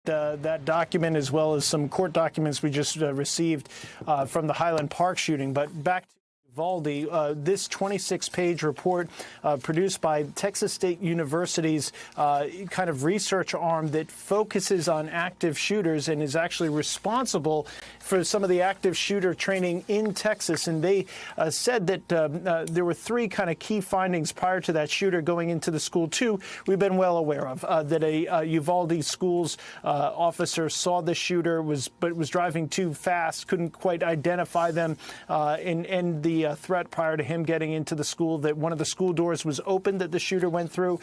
that document, as well as some court documents we just received from the Highland Park shooting. But back to Uvalde, this 26-page report produced by Texas State University's kind of research arm that focuses on active shooters and is actually responsible for some of the active shooter training in Texas. And they said that there were three kind of key findings prior to that shooter going into the school. Two we've been well aware of, that a Uvalde schools officer saw the shooter, but was driving too fast, couldn't quite identify them, and the threat prior to him getting into the school, that one of the school doors was open that the shooter went through,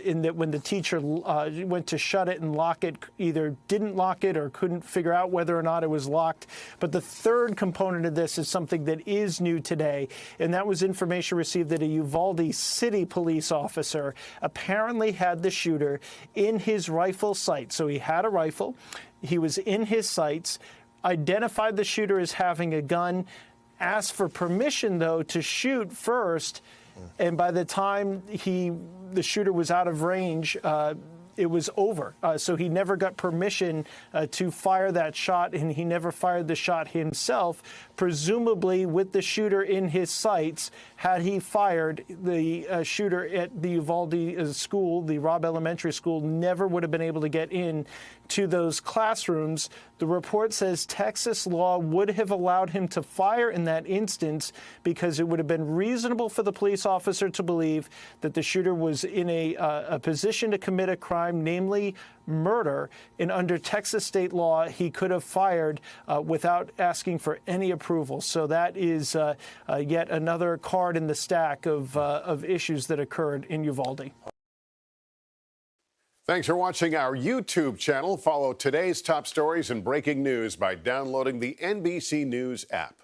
in that when the teacher went to shut it and lock it, either didn't lock it or couldn't figure out whether or not it was locked. But the third component of this is something that is new today, and that was information received that a Uvalde City police officer apparently had the shooter in his rifle sight. So he had a rifle, he was in his sights, identified the shooter as having a gun, asked for permission, though, to shoot first, and by the time the shooter was out of range, it was over. So he never got permission to fire that shot, and he never fired the shot himself. Presumably, with the shooter in his sights, had he fired, the shooter at the Uvalde school, the Robb Elementary School, never would have been able to get in to those classrooms. The report says Texas law would have allowed him to fire in that instance because it would have been reasonable for the police officer to believe that the shooter was in a position to commit a crime, namely murder. And under Texas state law, he could have fired without asking for any approval. So that is yet another card in the stack of issues that occurred in Uvalde. Thanks for watching our YouTube channel. Follow today's top stories and breaking news by downloading the NBC News app.